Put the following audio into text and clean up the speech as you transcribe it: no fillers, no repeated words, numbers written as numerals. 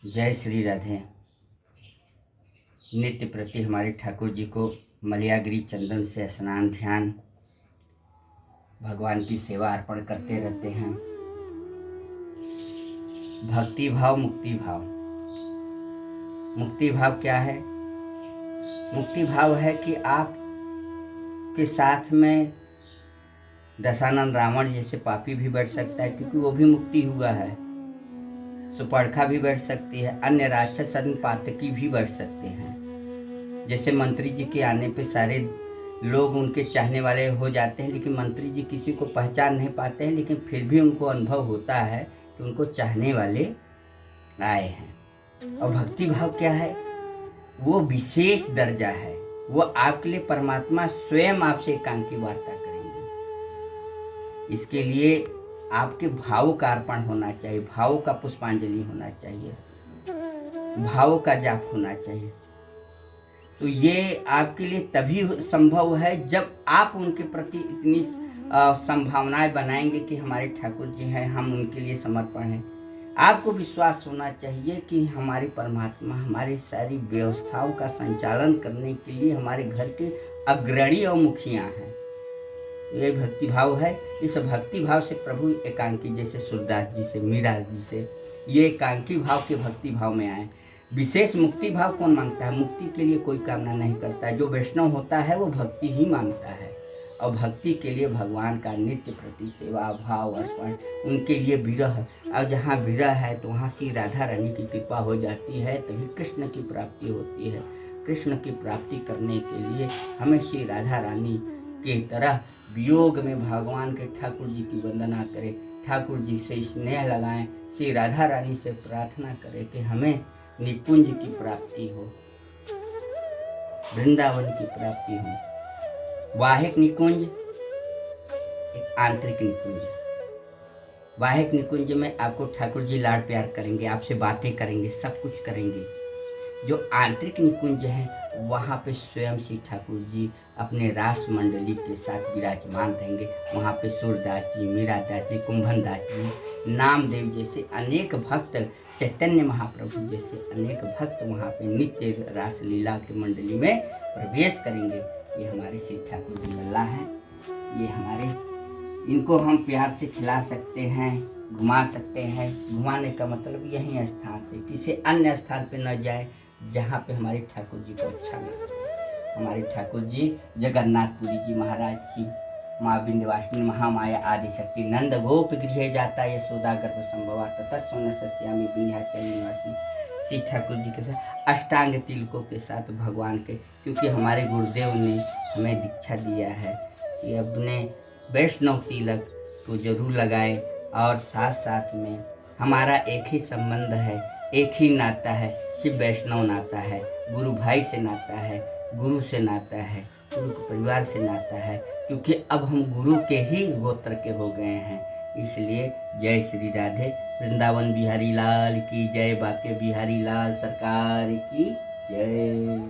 जय श्री राधे। नित्य प्रति हमारे ठाकुर जी को मलयागिरी चंदन से स्नान ध्यान भगवान की सेवा अर्पण करते रहते हैं। भक्ति भाव मुक्ति भाव। मुक्ति भाव क्या है? मुक्ति भाव है कि आप के साथ में दशानन रावण जैसे पापी भी बैठ सकता है, क्योंकि वो भी मुक्ति हुआ है। सुपर्णखा भी बैठ सकती है, अन्य राक्षस पातकी भी बैठ सकते हैं। जैसे मंत्री जी के आने पे सारे लोग उनके चाहने वाले हो जाते हैं, लेकिन मंत्री जी किसी को पहचान नहीं पाते हैं, लेकिन फिर भी उनको अनुभव होता है कि उनको चाहने वाले आए हैं। और भक्ति भाव क्या है? वो विशेष दर्जा है। वो आपके लिए परमात्मा स्वयं आपसे एकांकी वार्ता करेंगे। इसके लिए आपके भाव का अर्पण होना चाहिए, भाव का पुष्पांजलि होना चाहिए, भाव का जाप होना चाहिए। तो ये आपके लिए तभी संभव है जब आप उनके प्रति इतनी संभावनाएं बनाएंगे कि हमारे ठाकुर जी हैं, हम उनके लिए समर्पण हैं। आपको विश्वास होना चाहिए कि हमारे परमात्मा हमारी सारी व्यवस्थाओं का संचालन करने के लिए हमारे घर के अग्रणी और मुखिया हैं। ये भक्ति भाव है। इस भक्ति भाव से प्रभु एकांकी, जैसे सूरदास जी से, मीरा जी से, ये एकांकी भाव के भक्ति भाव में आए। विशेष मुक्ति भाव कौन मांगता है? मुक्ति के लिए कोई कामना नहीं करता है। जो वैष्णव होता है वो भक्ति ही मांगता है, और भक्ति के लिए भगवान का नित्य प्रति सेवा भाव अर्पण, उनके लिए विरह। और जहाँ विरह है तो वहाँ श्री राधा रानी की कृपा हो जाती है, तभी कृष्ण की प्राप्ति होती है। कृष्ण की प्राप्ति करने के लिए हमें श्री राधा रानी की तरह वियोग में भगवान के ठाकुर जी की वंदना करें, ठाकुर जी से स्नेह लगाएं, श्री राधा रानी से प्रार्थना करें कि हमें निकुंज की प्राप्ति हो, वृंदावन की प्राप्ति हो। बाहिक निकुंज, एक आंतरिक निकुंज। बाहिक निकुंज में आपको ठाकुर जी लाड प्यार करेंगे, आपसे बातें करेंगे, सब कुछ करेंगे। जो आंतरिक निकुंज है वहाँ पे स्वयं श्री ठाकुर जी अपने रास मंडली के साथ विराजमान रहेंगे। वहाँ पे सूरदास जी, मीरादास जी, कुंभन दास जी, नामदेव जैसे अनेक भक्त, चैतन्य महाप्रभु जैसे अनेक भक्त वहाँ पे नित्य रास लीला के मंडली में प्रवेश करेंगे। ये हमारे श्री ठाकुर जी लल्ला हैं। ये हमारे, इनको हम प्यार से खिला सकते हैं, घुमा सकते हैं। घुमाने का मतलब यही स्थान से किसी अन्य स्थान पे न जाए जहाँ पे हमारे ठाकुर जी को अच्छा लगे। हमारे ठाकुर जी जगन्नाथपुरी जी महाराज, शिव माँ विंध्यवासिनी महामाया आदि शक्ति, नंद गोप गृह जाता यशोदा गर्भ संभवा ततः सोन सस्यामी विंध्याचली निवासिनी। श्री ठाकुर जी के साथ अष्टांग तिलकों के साथ भगवान के, क्योंकि हमारे गुरुदेव ने हमें दीक्षा दिया है कि अपने वैष्णव तिलक को जरूर लगाए। और साथ साथ में हमारा एक ही संबंध है, एक ही नाता है, शिव वैष्णव नाता है, गुरु भाई से नाता है, गुरु से नाता है, गुरु के परिवार से नाता है, क्योंकि अब हम गुरु के ही गोत्र के हो गए हैं। इसलिए जय श्री राधे। वृंदावन बिहारी लाल की जय, बाके बिहारी लाल सरकार की जय।